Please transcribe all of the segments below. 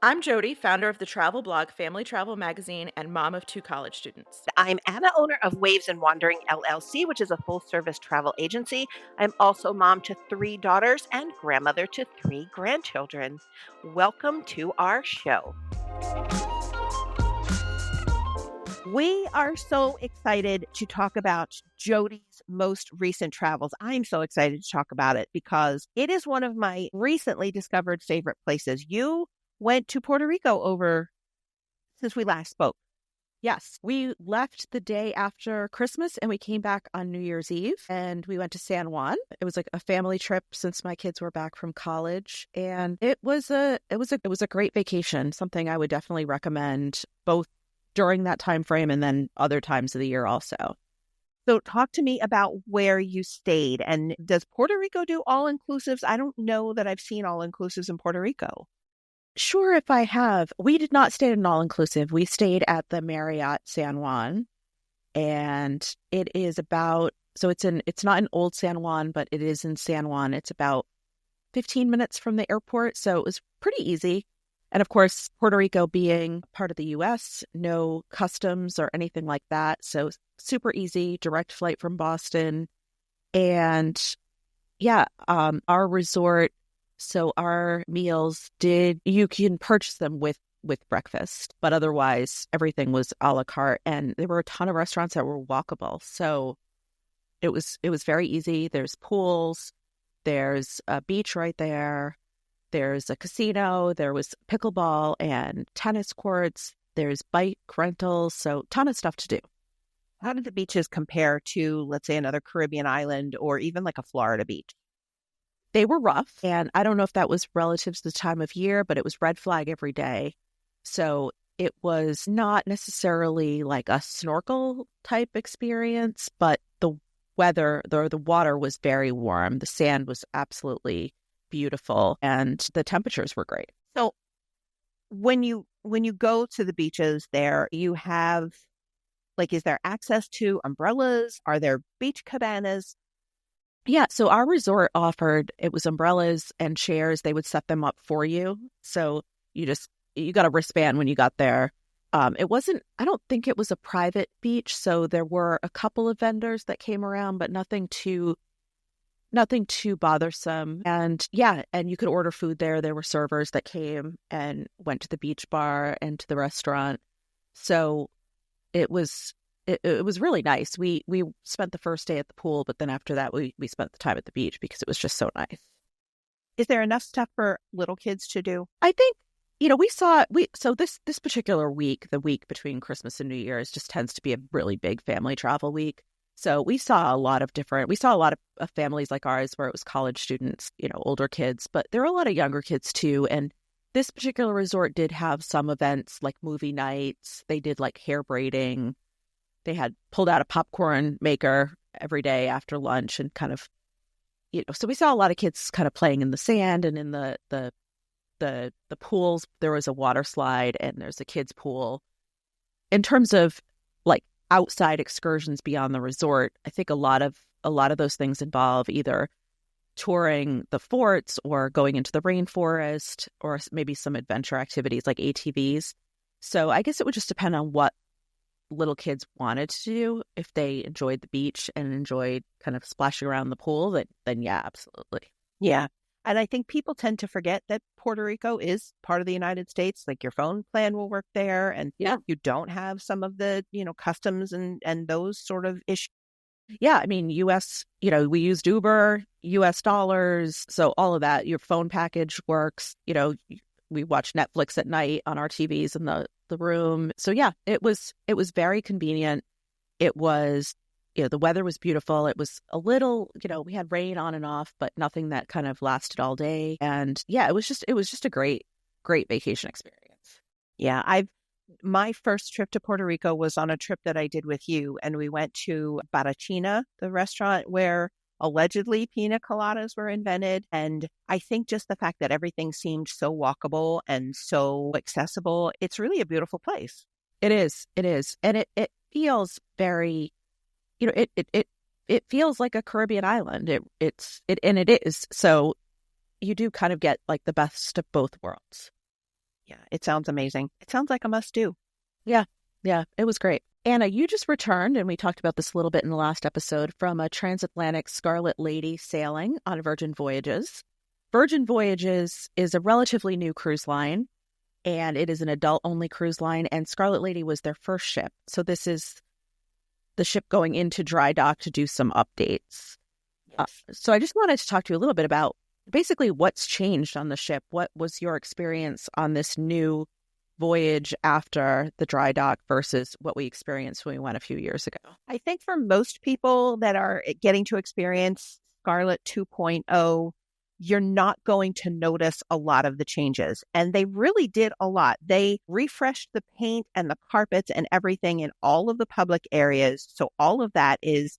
I'm Jody, founder of the travel blog Family Travel Magazine and mom of two college students. I'm Anna, owner of Waves and Wandering LLC, which is a full service travel agency. I'm also mom to three daughters and grandmother to three grandchildren. Welcome to our show. We are so excited to talk about Jody's most recent travels. I'm so excited to talk about it because it is one of my recently discovered favorite places. You went to Puerto Rico over since we last spoke. Yes, we left the day after Christmas and we came back on New Year's Eve and we went to San Juan. It was like a family trip since my kids were back from college, and it was a great vacation, something I would definitely recommend both during that time frame and then other times of the year also. So talk to me about where you stayed. And does Puerto Rico do all-inclusives? I don't know that I've seen all-inclusives in Puerto Rico. Sure, if I have. We did not stay at an all-inclusive. We stayed at the Marriott San Juan, and it is about, so it's not in Old San Juan, but it is in San Juan. It's about 15 minutes from the airport, so it was pretty easy. And of course, Puerto Rico being part of the U.S., no customs or anything like that. So super easy, direct flight from Boston. And yeah, our resort, so our meals you can purchase them with breakfast, but otherwise everything was a la carte. And there were a ton of restaurants that were walkable. So it was very easy. There's pools, there's a beach right there. There's a casino, there was pickleball and tennis courts, there's bike rentals, so ton of stuff to do. How did the beaches compare to, let's say, another Caribbean island or even like a Florida beach? They were rough, and I don't know if that was relative to the time of year, but it was red flag every day. So it was not necessarily like a snorkel type experience, but the weather, the water was very warm. The sand was absolutely beautiful, and the temperatures were great. So when you go to the beaches there, you have, like, is there access to umbrellas? Are there beach cabanas? Yeah, so our resort offered, it was umbrellas and chairs. They would set them up for you. So you got a wristband when you got there. It wasn't, I don't think it was a private beach. So there were a couple of vendors that came around, but nothing too bothersome. And yeah, and you could order food there. There were servers that came and went to the beach bar and to the restaurant. So it was really nice. We spent the first day at the pool, but then after that we spent the time at the beach because it was just so nice. Is there enough stuff for little kids to do? I think, so this particular week, the week between Christmas and New Year's, just tends to be a really big family travel week. So we saw a lot of families like ours where it was college students, older kids, but there were a lot of younger kids too. And this particular resort did have some events like movie nights. They did like hair braiding. They had pulled out a popcorn maker every day after lunch and kind of, so we saw a lot of kids kind of playing in the sand and in the pools. There was a water slide and there's a kids pool. In terms of like outside excursions beyond the resort, I think a lot of those things involve either touring the forts or going into the rainforest or maybe some adventure activities like ATVs. So I guess it would just depend on what little kids wanted to do. If they enjoyed the beach and enjoyed kind of splashing around the pool, then yeah, absolutely. Yeah. And I think people tend to forget that Puerto Rico is part of the United States. Like your phone plan will work there, and yeah, you don't have some of the, customs and those sort of issues. Yeah, I mean, US, we used Uber, US dollars, so all of that. Your phone package works. We watch Netflix at night on our TVs in the room. So yeah, it was very convenient. It was, the weather was beautiful. It was a little, we had rain on and off, but nothing that kind of lasted all day. And yeah, it was just a great vacation experience. Yeah, my first trip to Puerto Rico was on a trip that I did with you, and we went to Barachina, the restaurant where allegedly pina coladas were invented. And I think just the fact that everything seemed so walkable and so accessible, it's really a beautiful place. It is. And it feels very, it feels like a Caribbean island. It is. So you do kind of get like the best of both worlds. Yeah, it sounds amazing. It sounds like a must do. Yeah, yeah, it was great. Anna, you just returned, and we talked about this a little bit in the last episode, from a transatlantic Scarlet Lady sailing on Virgin Voyages. Virgin Voyages is a relatively new cruise line, and it is an adult-only cruise line, and Scarlet Lady was their first ship. So this is the ship going into dry dock to do some updates. Yes. So I just wanted to talk to you a little bit about basically what's changed on the ship. What was your experience on this new voyage after the dry dock versus what we experienced when we went a few years ago? I think for most people that are getting to experience Scarlet 2.0, you're not going to notice a lot of the changes. And they really did a lot. They refreshed the paint and the carpets and everything in all of the public areas. So all of that is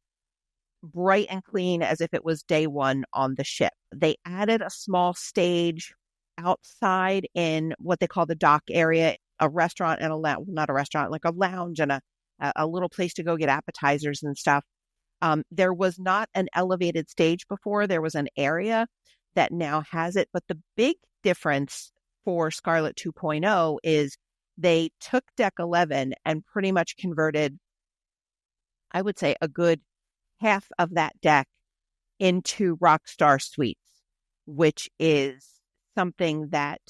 bright and clean as if it was day one on the ship. They added a small stage outside in what they call the dock area, a restaurant and a lounge, not a restaurant, like a lounge and a little place to go get appetizers and stuff. There was not an elevated stage before. There was an area that now has it. But the big difference for Scarlet 2.0 is they took Deck 11 and pretty much converted, I would say, a good half of that deck into Rockstar Suites, which is something that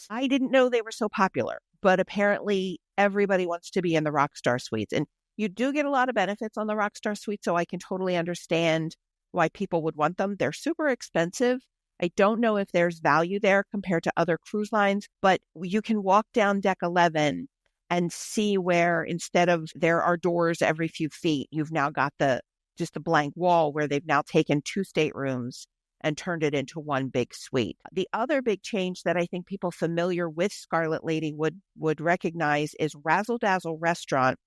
I didn't know they were so popular, but apparently everybody wants to be in the Rockstar Suites. And you do get a lot of benefits on the Rockstar Suite, so I can totally understand why people would want them. They're super expensive. I don't know if there's value there compared to other cruise lines, but you can walk down Deck 11 and see where instead of there are doors every few feet, you've now got just a blank wall where they've now taken 2 staterooms and turned it into one big suite. The other big change that I think people familiar with Scarlet Lady would recognize is Razzle Dazzle Restaurant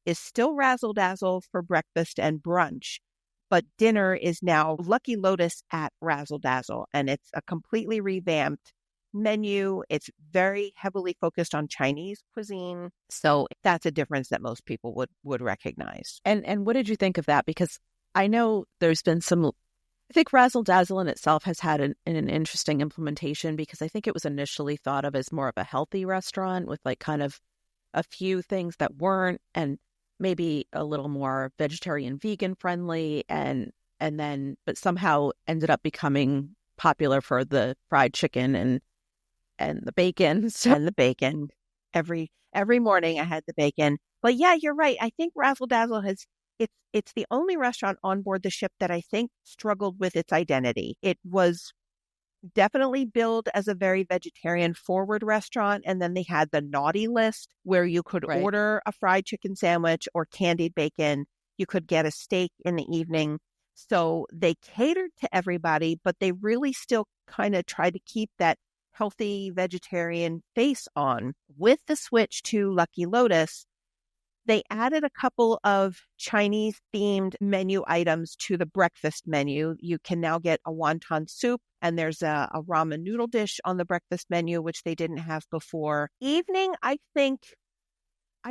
is still Razzle Dazzle for breakfast and brunch, but dinner is now Lucky Lotus at Razzle Dazzle, and it's a completely revamped menu. It's very heavily focused on Chinese cuisine, so that's a difference that most people would recognize. And what did you think of that? Because I know there's been I think Razzle Dazzle in itself has had an interesting implementation, because I think it was initially thought of as more of a healthy restaurant with like kind of a few things that weren't, and maybe a little more vegetarian, vegan friendly, and then but somehow ended up becoming popular for the fried chicken and the bacon. And the bacon. Every morning I had the bacon. But yeah, you're right. I think Razzle Dazzle it's the only restaurant on board the ship that I think struggled with its identity. It was definitely billed as a very vegetarian forward restaurant. And then they had the naughty list where you could order a fried chicken sandwich or candied bacon. You could get a steak in the evening. So they catered to everybody, but they really still kind of tried to keep that healthy vegetarian face on. With the switch to Lucky Lotus, they added a couple of Chinese-themed menu items to the breakfast menu. You can now get a wonton soup, and there's a ramen noodle dish on the breakfast menu, which they didn't have before. Evening, I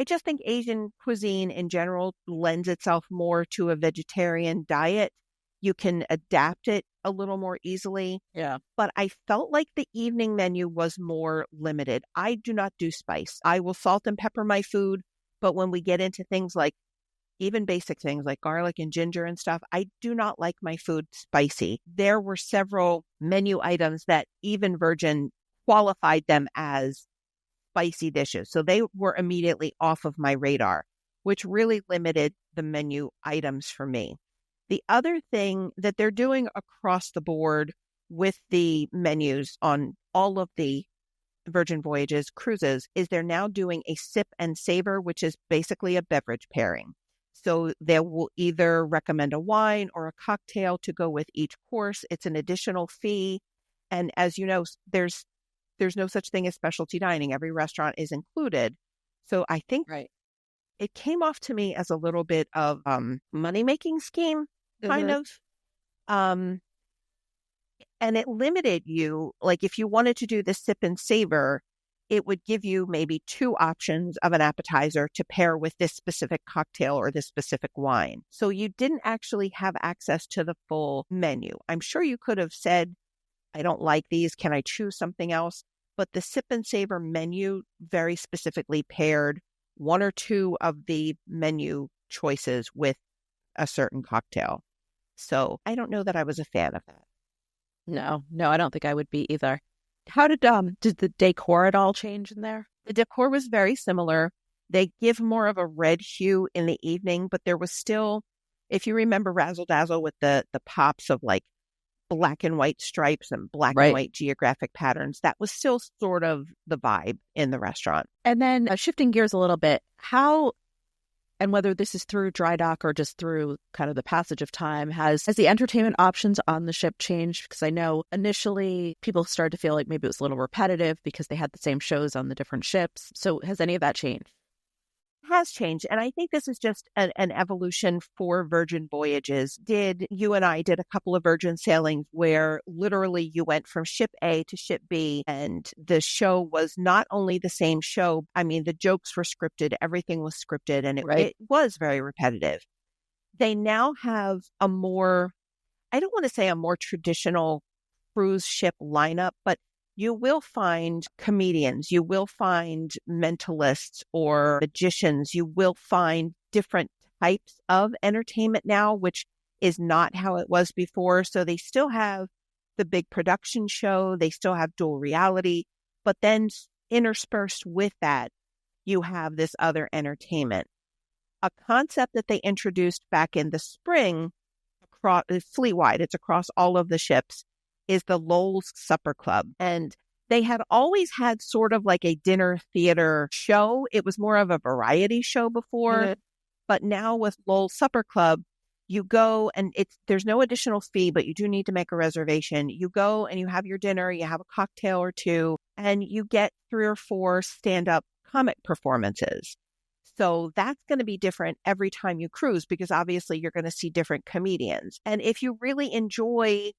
just think Asian cuisine in general lends itself more to a vegetarian diet. You can adapt it a little more easily. Yeah. But I felt like the evening menu was more limited. I do not do spice. I will salt and pepper my food. But when we get into things like even basic things like garlic and ginger and stuff, I do not like my food spicy. There were several menu items that even Virgin qualified them as spicy dishes. So they were immediately off of my radar, which really limited the menu items for me. The other thing that they're doing across the board with the menus on all of the Virgin Voyages cruises is they're now doing a sip and savor, which is basically a beverage pairing. So they will either recommend a wine or a cocktail to go with each course. It's an additional fee. And as you know, there's no such thing as specialty dining. Every restaurant is included. So I think it came off to me as a little bit of money-making scheme, kind of. And it limited you, like if you wanted to do the sip and savor, it would give you maybe 2 options of an appetizer to pair with this specific cocktail or this specific wine. So you didn't actually have access to the full menu. I'm sure you could have said, I don't like these. Can I choose something else? but the sip and savor menu very specifically paired one or two of the menu choices with a certain cocktail. So I don't know that I was a fan of that. No, I don't think I would be either. How did the decor at all change in there? The decor was very similar. They give more of a red hue in the evening, but there was still, if you remember Razzle Dazzle with the pops of like black and white stripes and black and Right. white geographic patterns, that was still sort of the vibe in the restaurant. And then shifting gears a little bit, how and whether this is through dry dock or just through kind of the passage of time, has the entertainment options on the ship changed? Because I know initially people started to feel like maybe it was a little repetitive because they had the same shows on the different ships. So has any of that changed? Has changed. And I think this is just an evolution for Virgin Voyages. You and I did a couple of Virgin sailings where literally you went from ship A to ship B, and the show was not only the same show. I mean, the jokes were scripted, everything was scripted, and it was very repetitive. They now have I don't want to say a more traditional cruise ship lineup, but you will find comedians, you will find mentalists or magicians, you will find different types of entertainment now, which is not how it was before. So they still have the big production show, they still have dual reality, but then interspersed with that, you have this other entertainment. A concept that they introduced back in the spring, fleet-wide, it's across all of the ships, is the Lowell's Supper Club. And they had always had sort of like a dinner theater show. It was more of a variety show before. Mm-hmm. But now with Lowell's Supper Club, you go and there's no additional fee, but you do need to make a reservation. You go and you have your dinner, you have a cocktail or two, and you get 3 or 4 stand-up comic performances. So that's going to be different every time you cruise because obviously you're going to see different comedians. And if you really enjoy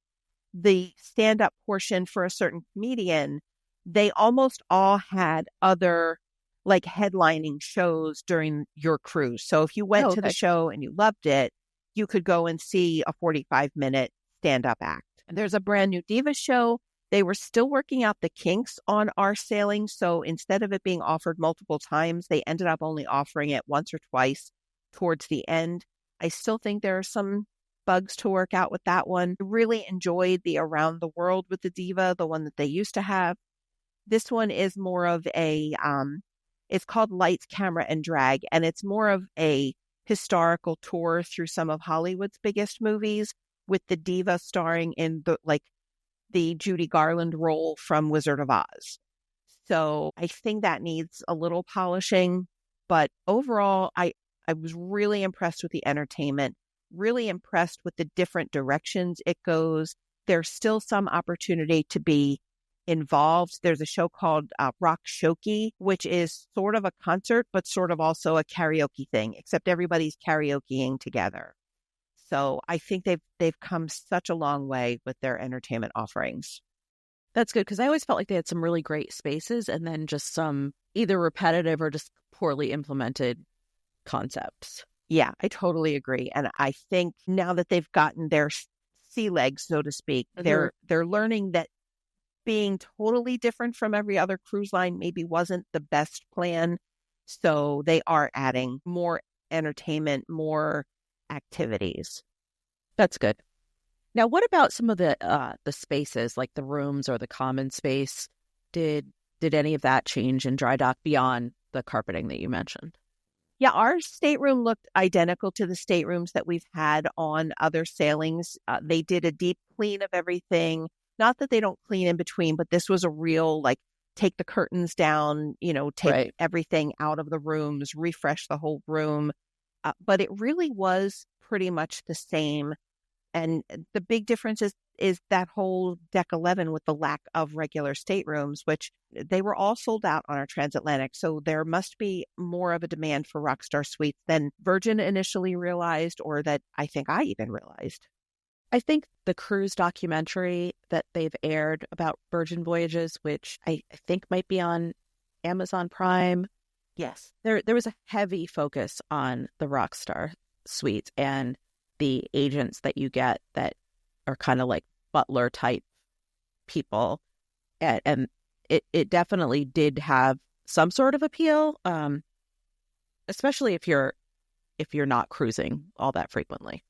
the stand-up portion for a certain comedian, they almost all had other like headlining shows during your cruise. So if you went to the show and you loved it, you could go and see a 45-minute stand-up act. And there's a brand new diva show. They were still working out the kinks on our sailing. So instead of it being offered multiple times, they ended up only offering it once or twice towards the end. I still think there are some bugs to work out with that one. Really enjoyed the Around the World with the Diva, the one that they used to have. This one is more of it's called Lights, Camera, and Drag, and it's more of a historical tour through some of Hollywood's biggest movies with the Diva starring in the Judy Garland role from Wizard of Oz. So I think that needs a little polishing, but overall, I was really impressed with the entertainment. Really impressed with the different directions it goes. There's still some opportunity to be involved. There's a show called Rock Shoki, which is sort of a concert, but sort of also a karaoke thing, except everybody's karaokeing together. So I think they've come such a long way with their entertainment offerings. That's good because I always felt like they had some really great spaces and then just some either repetitive or just poorly implemented concepts. Yeah, I totally agree. And I think now that they've gotten their sea legs, so to speak, they're learning that being totally different from every other cruise line maybe wasn't the best plan. So they are adding more entertainment, more activities. That's good. Now, what about some of the spaces, like the rooms or the common space? Did any of that change in dry dock beyond the carpeting that you mentioned? Yeah, our stateroom looked identical to the staterooms that we've had on other sailings. They did a deep clean of everything. Not that they don't clean in between, but this was a real, take the curtains down, take everything out of the rooms, refresh the whole room. But it really was pretty much the same. And the big difference is that whole deck 11 with the lack of regular staterooms, which they were all sold out on our transatlantic. So there must be more of a demand for Rockstar Suites than Virgin initially realized, or that I think I even realized. I think the cruise documentary that they've aired about Virgin Voyages, which I think might be on Amazon Prime. Yes. There was a heavy focus on the Rockstar Suites and the agents that you get that are kind of like butler type people. And it definitely did have some sort of appeal, especially if you're not cruising all that frequently.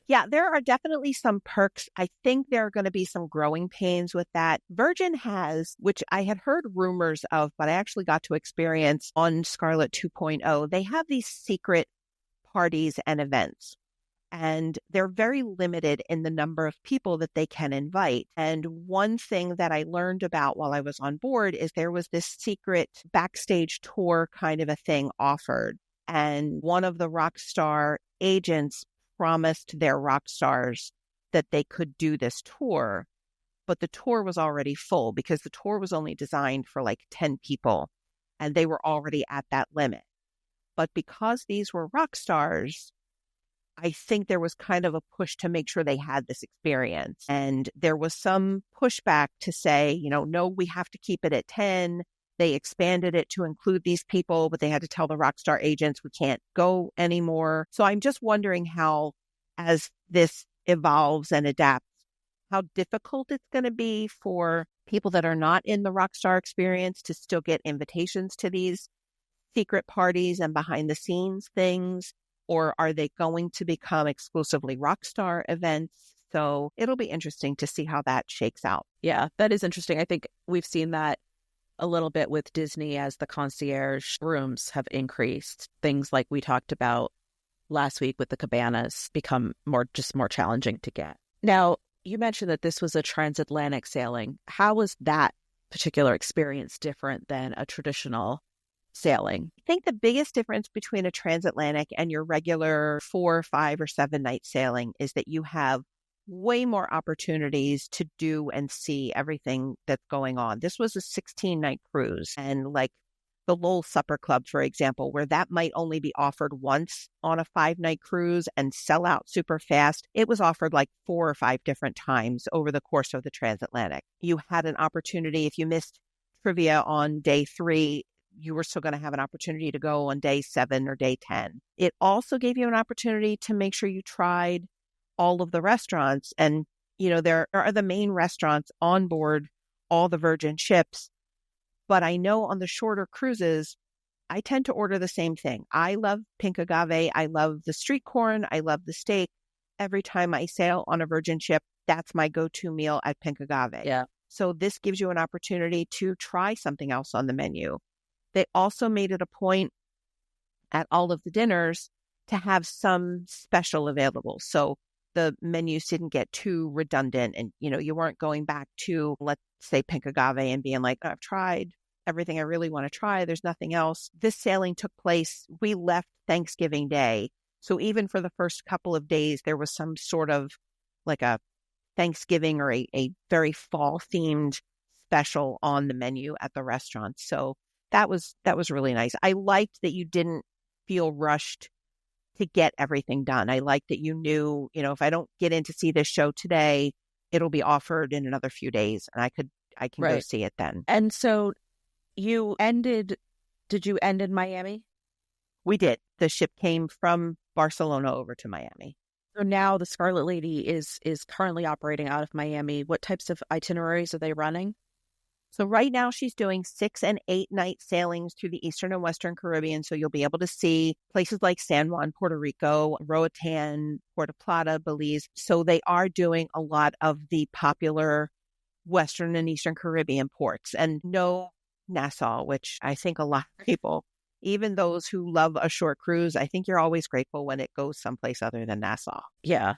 Yeah, there are definitely some perks. I think there are going to be some growing pains with that. Virgin has, which I had heard rumors of, but I actually got to experience on Scarlet 2.0. They have these secret parties and events, and they're very limited in the number of people that they can invite. And one thing that I learned about while I was on board is there was this secret backstage tour kind of a thing offered. And one of the rock star agents promised their rock stars that they could do this tour, but the tour was already full because the tour was only designed for like 10 people and they were already at that limit. But because these were rock stars, I think there was kind of a push to make sure they had this experience. And there was some pushback to say, no, we have to keep it at 10. They expanded it to include these people, but they had to tell the rock star agents we can't go anymore. So I'm just wondering how, as this evolves and adapts, how difficult it's going to be for people that are not in the rock star experience to still get invitations to these secret parties and behind the scenes things, or are they going to become exclusively rock star events? So it'll be interesting to see how that shakes out. Yeah, that is interesting. I think we've seen that a little bit with Disney as the concierge rooms have increased. Things like we talked about last week with the cabanas become more challenging to get. Now, you mentioned that this was a transatlantic sailing. How was that particular experience different than a traditional sailing? I think the biggest difference between a transatlantic and your regular 4, 5, or 7 night sailing is that you have way more opportunities to do and see everything that's going on. This was a 16-night cruise, and like the Lowell Supper Club, for example, where that might only be offered once on a 5-night cruise and sell out super fast, it was offered like 4 or 5 different times over the course of the transatlantic. You had an opportunity, if you missed trivia on day 3, you were still going to have an opportunity to go on day 7 or day 10. It also gave you an opportunity to make sure you tried all of the restaurants. And, there are the main restaurants on board all the Virgin ships. But I know on the shorter cruises, I tend to order the same thing. I love pink agave. I love the street corn. I love the steak. Every time I sail on a Virgin ship, that's my go-to meal at pink agave. Yeah. So this gives you an opportunity to try something else on the menu. They also made it a point at all of the dinners to have some special available. So the menus didn't get too redundant and, you weren't going back to, let's say, pink agave and being like, I've tried everything I really want to try. There's nothing else. This sailing took place. We left Thanksgiving Day. So even for the first couple of days, there was some sort of like a Thanksgiving or a very fall themed special on the menu at the restaurant. So that was really nice. I liked that you didn't feel rushed to get everything done. I liked that you knew, if I don't get in to see this show today, it'll be offered in another few days and I can go see it then. And so did you end in Miami? We did. The ship came from Barcelona over to Miami. So now the Scarlet Lady is currently operating out of Miami. What types of itineraries are they running? So right now she's doing 6 and 8 night sailings through the Eastern and Western Caribbean. So you'll be able to see places like San Juan, Puerto Rico, Roatan, Puerto Plata, Belize. So they are doing a lot of the popular Western and Eastern Caribbean ports, and no Nassau, which I think a lot of people, even those who love a short cruise, I think you're always grateful when it goes someplace other than Nassau. Yeah.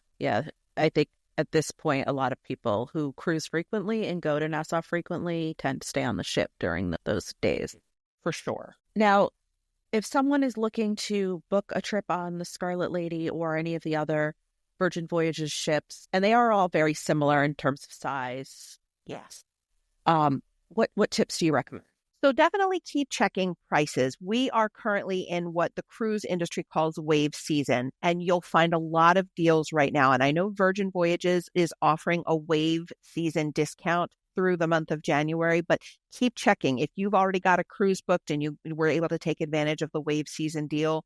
I think at this point, a lot of people who cruise frequently and go to Nassau frequently tend to stay on the ship during those days. For sure. Now, if someone is looking to book a trip on the Scarlet Lady or any of the other Virgin Voyages ships, and they are all very similar in terms of size. Yes. What tips do you recommend? So definitely keep checking prices. We are currently in what the cruise industry calls wave season, and you'll find a lot of deals right now. And I know Virgin Voyages is offering a wave season discount through the month of January, but keep checking. If you've already got a cruise booked and you were able to take advantage of the wave season deal,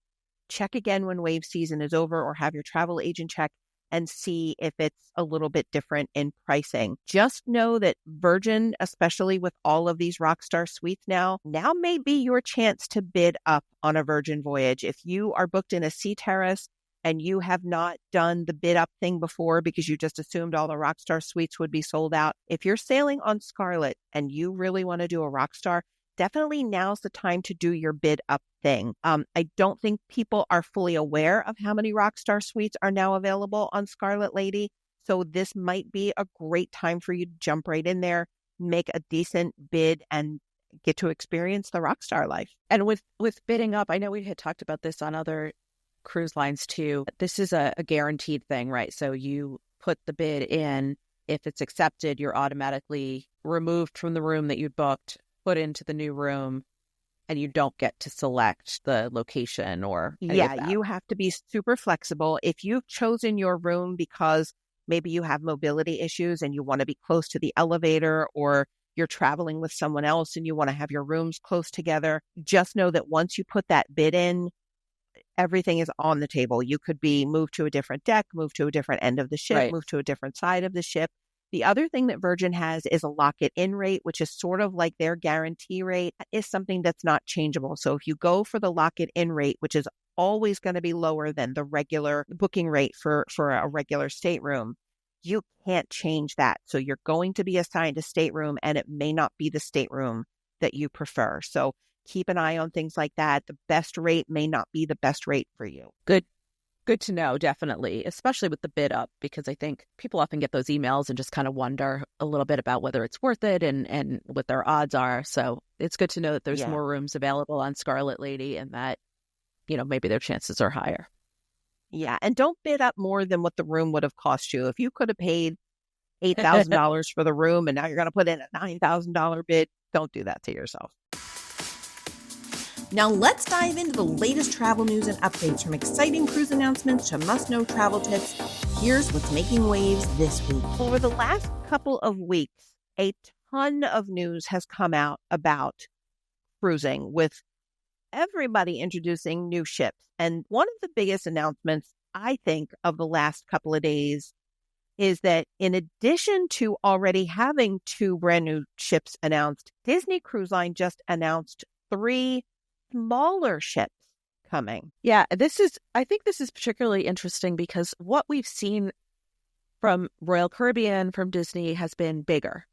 check again when wave season is over or have your travel agent check and see if it's a little bit different in pricing. Just know that Virgin, especially with all of these Rockstar suites now may be your chance to bid up on a Virgin voyage. If you are booked in a sea terrace and you have not done the bid up thing before because you just assumed all the Rockstar suites would be sold out, if you're sailing on Scarlet and you really want to do a Rockstar, definitely now's the time to do your bid up thing. I don't think people are fully aware of how many Rockstar suites are now available on Scarlet Lady. So this might be a great time for you to jump right in there, make a decent bid, and get to experience the Rockstar life. And with bidding up, I know we had talked about this on other cruise lines too. This is a guaranteed thing, right? So you put the bid in. If it's accepted, you're automatically removed from the room that you booked, put into the new room, and you don't get to select the location or you have to be super flexible. If you've chosen your room because maybe you have mobility issues and you want to be close to the elevator, or you're traveling with someone else and you want to have your rooms close together, just know that once you put that bid in, everything is on the table. You could be moved to a different deck, moved to a different end of the ship, right. moved to a different side of the ship. The other thing that Virgin has is a lock-it-in rate, which is sort of like their guarantee rate. That is something that's not changeable. So if you go for the lock-it-in rate, which is always going to be lower than the regular booking rate for a regular stateroom, you can't change that. So you're going to be assigned a stateroom, and it may not be the stateroom that you prefer. So keep an eye on things like that. The best rate may not be the best rate for you. Good to know, definitely, especially with the bid up, because I think people often get those emails and just kind of wonder a little bit about whether it's worth it and what their odds are. So it's good to know that there's more rooms available on Scarlet Lady and that, maybe their chances are higher. Yeah, and don't bid up more than what the room would have cost you. If you could have paid $8,000 for the room and now you're going to put in a $9,000 bid, don't do that to yourself. Now let's dive into the latest travel news and updates, from exciting cruise announcements to must-know travel tips. Here's what's making waves this week. Over the last couple of weeks, a ton of news has come out about cruising, with everybody introducing new ships. And one of the biggest announcements, I think, of the last couple of days is that in addition to already having 2 brand new ships announced, Disney Cruise Line just announced 3 smaller ships coming. Yeah, I think this is particularly interesting because what we've seen from Royal Caribbean, from Disney, has been bigger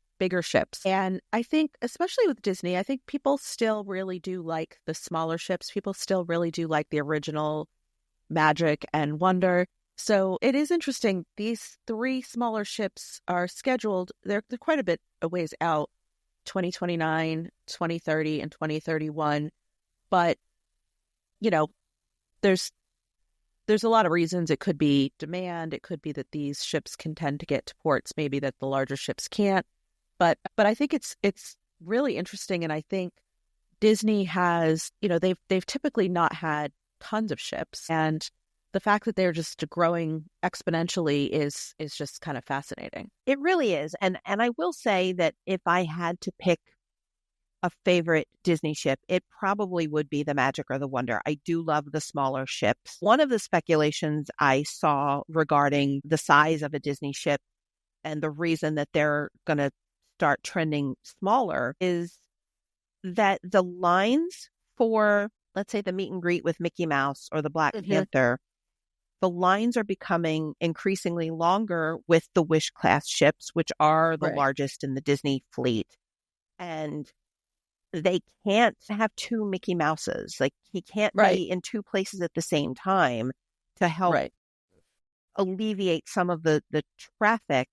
ships. And I think, especially with Disney, I think people still really do like the smaller ships. People still really do like the original Magic and Wonder. So it is interesting. These 3 smaller ships are scheduled. They're quite a bit a ways out, 2029, 2030, and 2031. But, there's a lot of reasons. It could be demand. It could be that these ships can tend to get to ports maybe that the larger ships can't. But I think it's really interesting. And I think Disney has, they've typically not had tons of ships. And the fact that they're just growing exponentially is just kind of fascinating. It really is. And I will say that if I had to pick a favorite Disney ship, it probably would be the Magic or the Wonder. I do love the smaller ships. One of the speculations I saw regarding the size of a Disney ship and the reason that they're going to start trending smaller is that the lines for, let's say, the meet and greet with Mickey Mouse or the Black Panther, the lines are becoming increasingly longer with the Wish class ships, which are the largest in the Disney fleet. And they can't have 2 Mickey Mouses. Like, he can't be in 2 places at the same time to help alleviate some of the traffic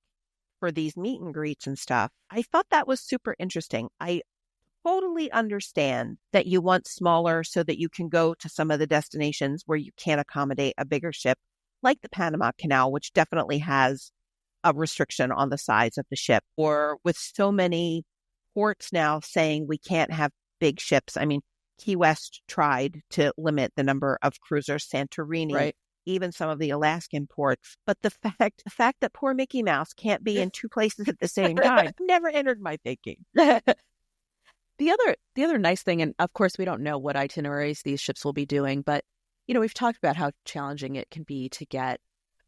for these meet and greets and stuff. I thought that was super interesting. I totally understand that you want smaller so that you can go to some of the destinations where you can't accommodate a bigger ship, like the Panama Canal, which definitely has a restriction on the size of the ship, or with so many ports now saying we can't have big ships. I mean, Key West tried to limit the number of cruisers, Santorini, even some of the Alaskan ports. But the fact that poor Mickey Mouse can't be in 2 places at the same time never entered my thinking. The other nice thing, and of course we don't know what itineraries these ships will be doing, but we've talked about how challenging it can be to get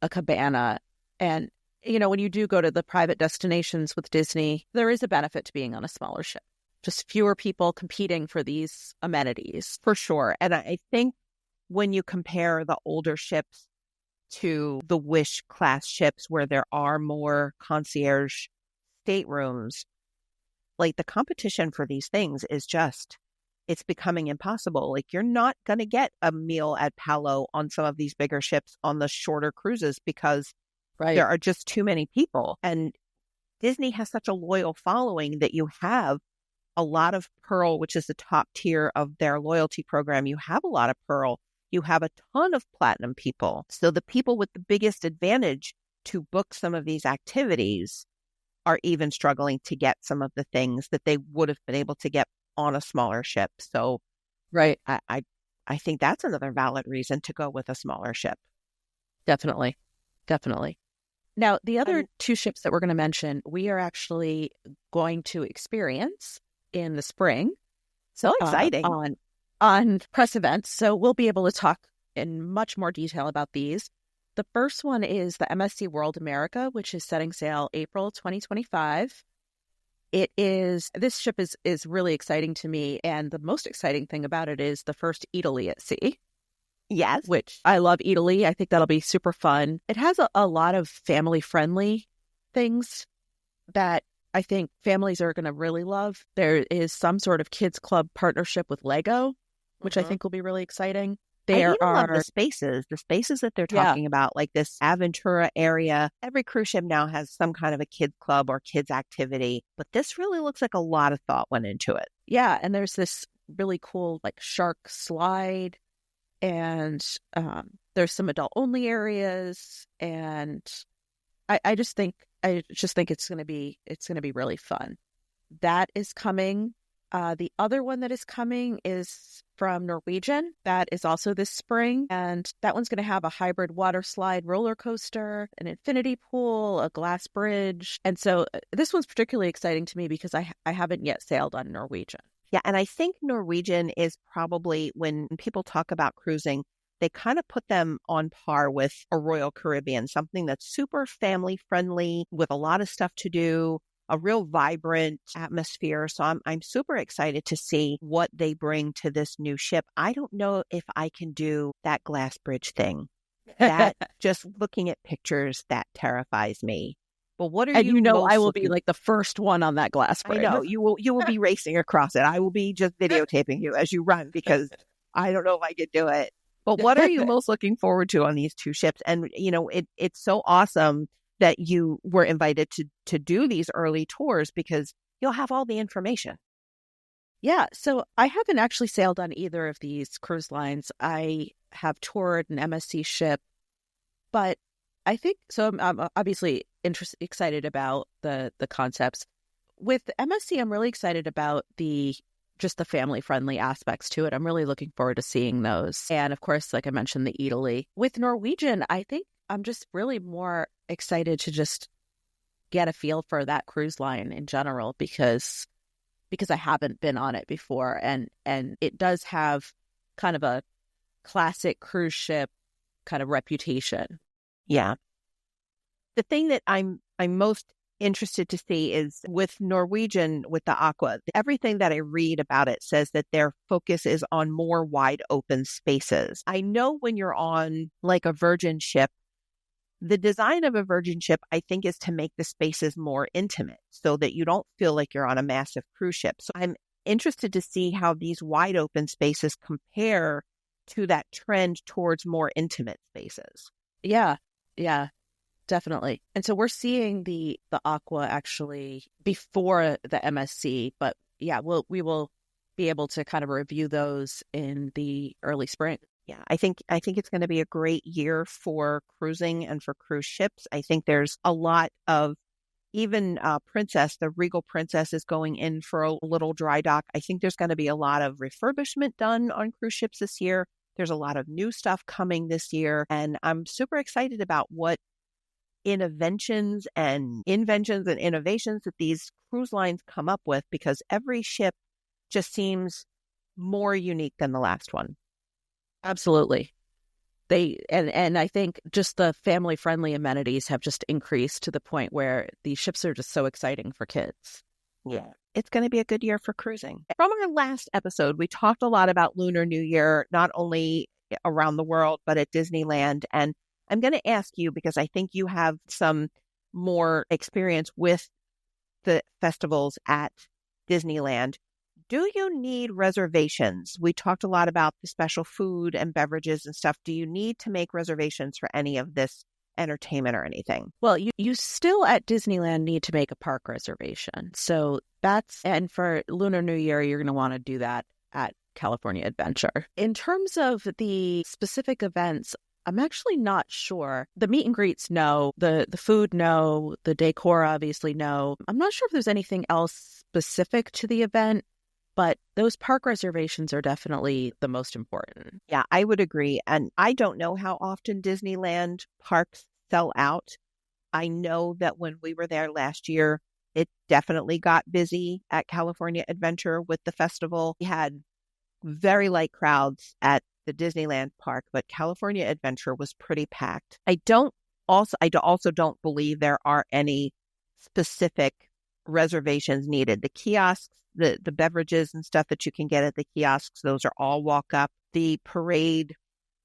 a cabana And, when you do go to the private destinations with Disney, there is a benefit to being on a smaller ship. Just fewer people competing for these amenities. For sure. And I think when you compare the older ships to the Wish class ships where there are more concierge staterooms, like the competition for these things is just, it's becoming impossible. Like you're not going to get a meal at Palo on some of these bigger ships on the shorter cruises because there are just too many people. And Disney has such a loyal following that you have a lot of Pearl, which is the top tier of their loyalty program. You have a lot of Pearl. You have a ton of Platinum people. So the people with the biggest advantage to book some of these activities are even struggling to get some of the things that they would have been able to get on a smaller ship. So I think that's another valid reason to go with a smaller ship. Definitely. Now, the other two ships that we're going to mention, we are actually going to experience in the spring. So exciting. On press events. So we'll be able to talk in much more detail about these. The first one is the MSC World America, which is setting sail April 2025. This ship is really exciting to me. And the most exciting thing about it is the first Italy at sea. Yes. Which I love Italy. I think that'll be super fun. It has a lot of family-friendly things that I think families are going to really love. There is some sort of kids club partnership with Lego, which I think will be really exciting. I even love the spaces that they're talking about, like this Aventura area. Every cruise ship now has some kind of a kids club or kids activity, but this really looks like a lot of thought went into it. Yeah, and there's this really cool like shark slide. And there's some adult only areas, and I just think it's going to be really fun. That is coming. The other one that is coming is from Norwegian. That is also this spring, and that one's going to have a hybrid water slide roller coaster, an infinity pool, a glass bridge, and so this one's particularly exciting to me because I haven't yet sailed on Norwegian. Yeah, and I think Norwegian is probably, when people talk about cruising, they kind of put them on par with a Royal Caribbean, something that's super family friendly with a lot of stuff to do, a real vibrant atmosphere. So I'm super excited to see what they bring to this new ship. I don't know if I can do that glass bridge thing. That just looking at pictures, that terrifies me. But what are you? I will be like the first one on that glass bridge. I know you will be racing across it. I will be just videotaping you as you run because I don't know if I could do it. But what are you most looking forward to on these two ships? And it's so awesome that you were invited to do these early tours because you'll have all the information. Yeah, so I haven't actually sailed on either of these cruise lines. I have toured an MSC ship, but I think so. I'm obviously excited about the concepts. With MSC, I'm really excited about just the family-friendly aspects to it. I'm really looking forward to seeing those. And of course, like I mentioned, the Italy. With Norwegian, I think I'm just really more excited to just get a feel for that cruise line in general because I haven't been on it before. And it does have kind of a classic cruise ship kind of reputation. Yeah. The thing that I'm most interested to see is with Norwegian, with the Aqua. Everything that I read about it says that their focus is on more wide open spaces. I know when you're on like a Virgin ship, the design of a Virgin ship, I think, is to make the spaces more intimate so that you don't feel like you're on a massive cruise ship. So I'm interested to see how these wide open spaces compare to that trend towards more intimate spaces. Yeah, definitely. And so we're seeing the Aqua actually before the MSC, but yeah, we will be able to kind of review those in the early spring. Yeah, I think it's going to be a great year for cruising and for cruise ships. I think there's a lot of, even Princess, the Regal Princess is going in for a little dry dock. I think there's going to be a lot of refurbishment done on cruise ships this year. There's a lot of new stuff coming this year. And I'm super excited about what inventions and innovations that these cruise lines come up with, because every ship just seems more unique than the last one. Absolutely. And I think just the family friendly amenities have just increased to the point where these ships are just so exciting for kids. Yeah. It's going to be a good year for cruising. From our last episode, we talked a lot about Lunar New Year, not only around the world, but at Disneyland. And I'm going to ask you, because I think you have some more experience with the festivals at Disneyland. Do you need reservations? We talked a lot about the special food and beverages and stuff. Do you need to make reservations for any of this entertainment or anything? Well, you still at Disneyland need to make a park reservation. So and for Lunar New Year, you're going to want to do that at California Adventure. In terms of the specific events, I'm actually not sure. The meet and greets, no. The food, no. The decor, obviously, no. I'm not sure if there's anything else specific to the event, but those park reservations are definitely the most important. Yeah, I would agree. And I don't know how often Disneyland parks sell out. I know that when we were there last year, it definitely got busy at California Adventure with the festival. We had very light crowds at the Disneyland park, but California Adventure was pretty packed. I also don't believe there are any specific reservations needed. The kiosks, the beverages and stuff that you can get at the kiosks, those are all walk up. The parade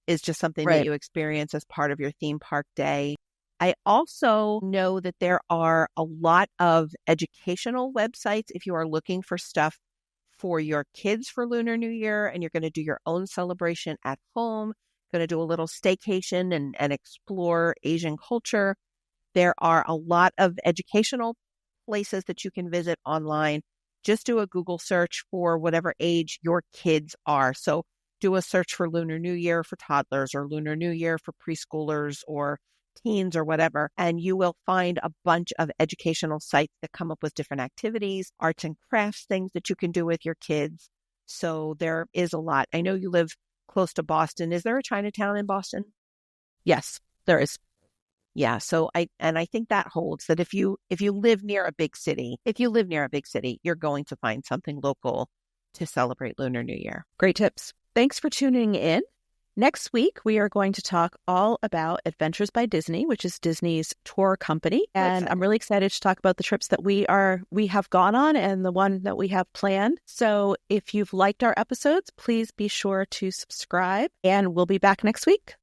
is just something that you experience as part of your theme park day. I also know that there are a lot of educational websites if you are looking for stuff for your kids for Lunar New Year and you're going to do your own celebration at home, going to do a little staycation and explore Asian culture. There are a lot of educational places that you can visit online. Just do a Google search for whatever age your kids are. So do a search for Lunar New Year for toddlers or Lunar New Year for preschoolers or teens or whatever, and you will find a bunch of educational sites that come up with different activities, arts and crafts, things that you can do with your kids. So there is a lot. I know you live close to Boston. Is there a Chinatown in Boston? Yes, there is. Yeah, so I think that holds that if you live near a big city, you're going to find something local to celebrate Lunar New Year. Great tips. Thanks for tuning in. Next week, we are going to talk all about Adventures by Disney, which is Disney's tour company. And I'm really excited to talk about the trips that we have gone on and the one that we have planned. So if you've liked our episodes, please be sure to subscribe, and we'll be back next week.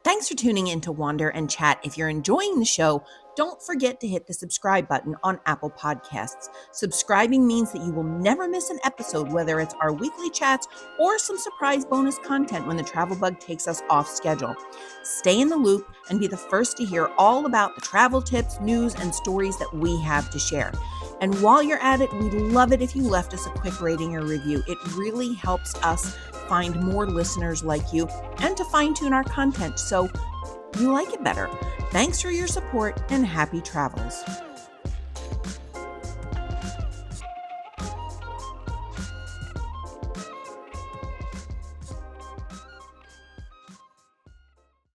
Thanks for tuning in to Wander and Chat. If you're enjoying the show, don't forget to hit the subscribe button on Apple Podcasts. Subscribing means that you will never miss an episode, whether it's our weekly chats or some surprise bonus content when the travel bug takes us off schedule. Stay in the loop and be the first to hear all about the travel tips, news, and stories that we have to share. And while you're at it, we'd love it if you left us a quick rating or review. It really helps us find more listeners like you and to fine-tune our content so you like it better. Thanks for your support and happy travels.